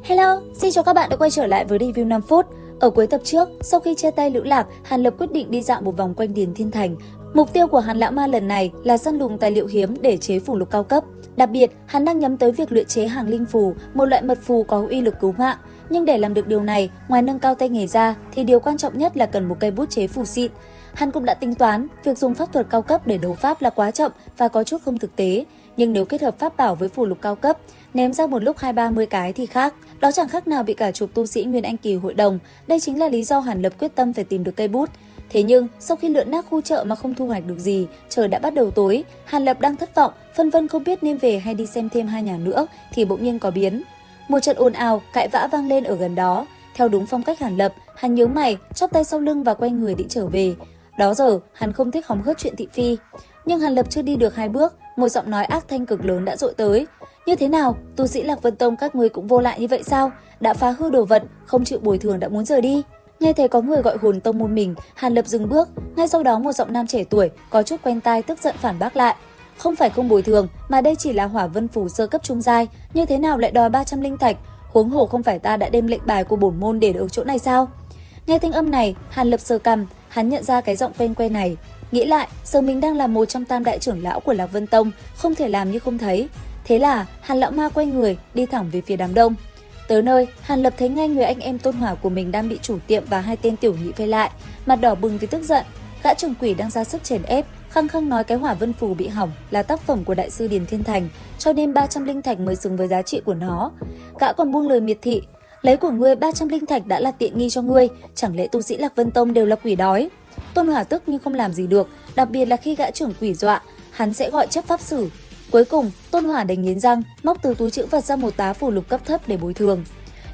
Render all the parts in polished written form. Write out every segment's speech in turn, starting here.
Hello, xin chào các bạn đã quay trở lại với review 5 phút. Ở cuối tập trước, sau khi chia tay Lữ Lạc, Hàn Lập quyết định đi dạo một vòng quanh Điền Thiên Thành. Mục tiêu của Hàn Lão Ma lần này là săn lùng tài liệu hiếm để chế phù lục cao cấp. Đặc biệt, hắn đang nhắm tới việc luyện chế hàng linh phù, một loại mật phù có uy lực cứu mạng. Nhưng để làm được điều này, ngoài nâng cao tay nghề ra, thì điều quan trọng nhất là cần một cây bút chế phù xịn. Hắn cũng đã tính toán, việc dùng pháp thuật cao cấp để đấu pháp là quá chậm và có chút không thực tế. Nhưng nếu kết hợp pháp bảo với phù lục cao cấp, ném ra một lúc 20-30 cái thì khác. Đó chẳng khác nào bị cả chục tu sĩ Nguyên Anh Kỳ hội đồng. Đây chính là lý do Hàn Lập quyết tâm phải tìm được cây bút. Thế nhưng, sau khi lượn nát khu chợ mà không thu hoạch được gì, trời đã bắt đầu tối, Hàn Lập đang thất vọng, phân vân không biết nên về hay đi xem thêm hai nhà nữa thì bỗng nhiên có biến. Một trận ồn ào, cãi vã vang lên ở gần đó. Theo đúng phong cách Hàn Lập, hắn nhướng mày, chắp tay sau lưng và quay người định trở về. Đó giờ, hắn không thích hóng hớt chuyện thị phi. Nhưng Hàn Lập chưa đi được 2 bước, một giọng nói ác thanh cực lớn đã dội tới. Như thế nào, tu sĩ Lạc Vân Tông các ngươi cũng vô lại như vậy sao? Đã phá hư đồ vật, không chịu bồi thường đã muốn rời đi. Nghe thấy có người gọi hồn tông môn mình, Hàn Lập dừng bước, ngay sau đó một giọng nam trẻ tuổi có chút quen tai tức giận phản bác lại. Không phải không bồi thường, mà đây chỉ là hỏa vân phù sơ cấp trung giai, như thế nào lại đòi 300 linh thạch? Huống hồ không phải ta đã đem lệnh bài của bổn môn để ở chỗ này sao? Nghe thanh âm này, Hàn Lập sờ cằm, hắn nhận ra cái giọng quen quen này. Nghĩ lại, giờ mình đang là một trong tam đại trưởng lão của Lạc Vân Tông, không thể làm như không thấy. Thế là Hàn Lão Ma quay người, đi thẳng về phía đám đông. Tới nơi, Hàn Lập thấy ngay người anh em Tôn Hỏa của mình đang bị chủ tiệm và hai tên tiểu nhị vây lại, mặt đỏ bừng vì tức giận. Gã trưởng quỷ đang ra sức chèn ép, khăng khăng nói cái hỏa vân phù bị hỏng là tác phẩm của đại sư Điền Thiên Thành, cho nên 300 linh thạch mới xứng với giá trị của nó. Gã còn buông lời miệt thị, lấy của ngươi 300 linh thạch đã là tiện nghi cho ngươi, chẳng lẽ tu sĩ Lạc Vân Tông đều là quỷ đói? Tôn Hỏa tức nhưng không làm gì được, đặc biệt là khi gã trưởng quỷ dọa, hắn sẽ gọi chấp pháp sử. Cuối cùng, Tôn Hỏa đành nghiến răng, móc từ túi trữ vật ra một tá phù lục cấp thấp để bồi thường.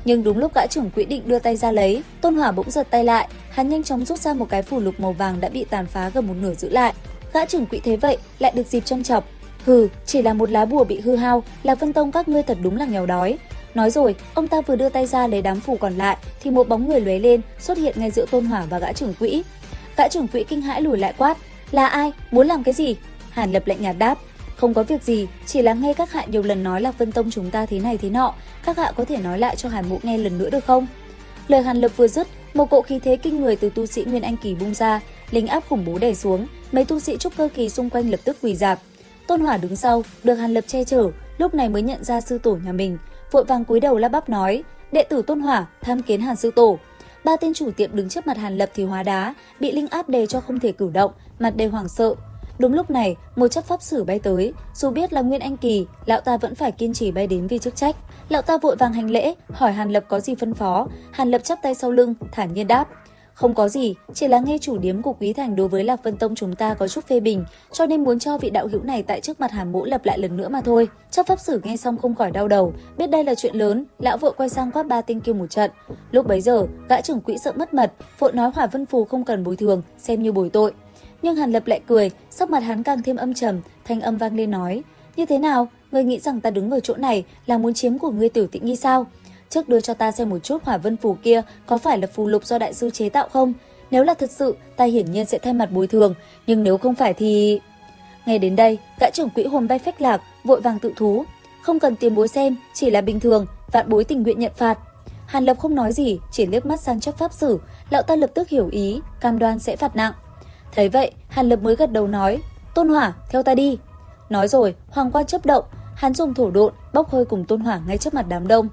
Nhưng đúng lúc gã trưởng quỹ định đưa tay ra lấy, Tôn Hỏa bỗng giật tay lại, hắn nhanh chóng rút ra một cái phù lục màu vàng đã bị tàn phá gần một nửa giữ lại. Gã trưởng quỹ thấy vậy, lại được dịp châm chọc. Hừ, chỉ là một lá bùa bị hư hao, Lạc Vân Tông các ngươi thật đúng là nghèo đói. Nói rồi, ông ta vừa đưa tay ra lấy đám phù còn lại, thì một bóng người lóe lên, xuất hiện ngay giữa Tôn Hỏa và gã trưởng quỹ. Gã trưởng quỹ kinh hãi lùi lại quát, là ai, muốn làm cái gì? Hàn Lập lạnh nhạt đáp, không có việc gì, chỉ là nghe các hạ nhiều lần nói Lạc Vân Tông chúng ta thế này thế nọ, các hạ có thể nói lại cho Hàn Mộ nghe lần nữa được không? Lời Hàn Lập vừa dứt, một cỗ khí thế kinh người từ tu sĩ Nguyên Anh Kỳ bung ra, linh áp khủng bố đè xuống, mấy tu sĩ trúc cơ kỳ xung quanh lập tức quỳ rạp. Tôn Hỏa đứng sau, được Hàn Lập che chở, lúc này mới nhận ra sư tổ nhà mình, vội vàng cúi đầu lắp bắp nói, đệ tử Tôn Hỏa tham kiến Hàn sư tổ. Ba tên chủ tiệm đứng trước mặt Hàn Lập thì hóa đá, bị linh áp đè cho không thể cử động, mặt đầy hoảng sợ. Đúng lúc này, một chấp pháp sử bay tới, dù biết là Nguyên Anh Kỳ, lão ta vẫn phải kiên trì bay đến vì chức trách. Lão ta vội vàng hành lễ, hỏi Hàn Lập có gì phân phó. Hàn Lập chắp tay sau lưng, thản nhiên đáp, không có gì, chỉ là nghe chủ điếm của Quý Thành đối với Lạc Vân Tông chúng ta có chút phê bình, cho nên muốn cho vị đạo hữu này tại trước mặt Hàn Mỗ lập lại lần nữa mà thôi. Chấp pháp sử nghe xong không khỏi đau đầu, biết đây là chuyện lớn, lão vội quay sang quát ba tên kia một trận. Lúc bấy giờ, gã trưởng quỹ sợ mất mật, vội nói hỏa vân phù không cần bồi thường, xem như bồi tội. Nhưng Hàn Lập lại cười, sắc mặt hắn càng thêm âm trầm, thanh âm vang lên nói, như thế nào, ngươi nghĩ rằng ta đứng ở chỗ này là muốn chiếm của ngươi Tiểu Tịnh Nhi sao? Trước đưa cho ta xem một chút hỏa vân phù kia có phải là phù lục do đại sư chế tạo không? Nếu là thật sự, ta hiển nhiên sẽ thay mặt bồi thường, nhưng nếu không phải thì... Nghe đến đây, gã trưởng quỹ hồn bay phách lạc, vội vàng tự thú. Không cần tiền bối xem, chỉ là bình thường, vạn bối tình nguyện nhận phạt. Hàn Lập không nói gì, chỉ liếc mắt sang chấp pháp sử, lão ta lập tức hiểu ý, cam đoan sẽ phạt nặng. Thấy vậy, Hàn Lập mới gật đầu nói, Tôn Hỏa, theo ta đi. Nói rồi, hoàng quan chớp động, hắn dùng thổ độn bốc hơi cùng Tôn Hỏa ngay trước mặt đám đông.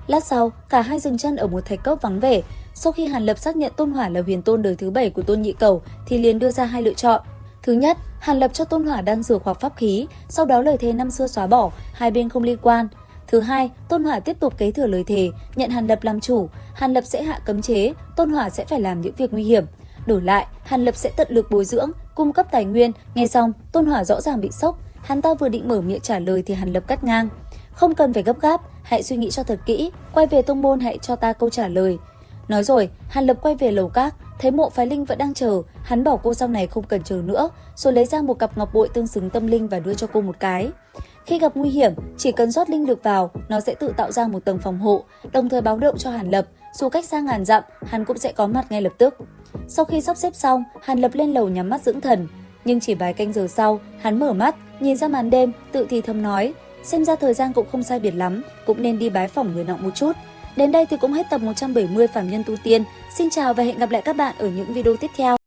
Lát sau, cả hai dừng chân ở một thạch cốc vắng vẻ. Sau khi Hàn Lập xác nhận Tôn Hỏa là huyền tôn đời thứ 7 của Tôn Nhị Cẩu, thì liền đưa ra hai lựa chọn. Thứ nhất, Hàn Lập cho Tôn Hỏa đan dược hoặc pháp khí, sau đó lời thề năm xưa xóa bỏ, hai bên không liên quan. Thứ hai, Tôn Hỏa tiếp tục kế thừa lời thề, nhận Hàn Lập làm chủ, Hàn Lập sẽ hạ cấm chế, Tôn Hỏa sẽ phải làm những việc nguy hiểm. Đổi lại, Hàn Lập sẽ tận lực bồi dưỡng, cung cấp tài nguyên. Nghe xong, Tôn Hỏa rõ ràng bị sốc, hắn ta vừa định mở miệng trả lời thì Hàn Lập cắt ngang. Không cần phải gấp gáp, hãy suy nghĩ cho thật kỹ, quay về tông môn hãy cho ta câu trả lời. Nói rồi, Hàn Lập quay về lầu các, thấy Mộ Phái Linh vẫn đang chờ, hắn bảo cô sau này không cần chờ nữa, rồi lấy ra một cặp ngọc bội tương xứng tâm linh và đưa cho cô một cái. Khi gặp nguy hiểm, chỉ cần rót linh lực vào, nó sẽ tự tạo ra một tầng phòng hộ, đồng thời báo động cho Hàn Lập, dù cách xa ngàn dặm, hắn cũng sẽ có mặt ngay lập tức. Sau khi sắp xếp xong, Hàn Lập lên lầu nhắm mắt dưỡng thần, nhưng chỉ vài canh giờ sau, hắn mở mắt, nhìn ra màn đêm, tự thì thầm nói, xem ra thời gian cũng không sai biệt lắm, cũng nên đi bái phỏng người nọ một chút. Đến đây thì cũng hết tập 170 Phạm Nhân Tu Tiên. Xin chào và hẹn gặp lại các bạn ở những video tiếp theo.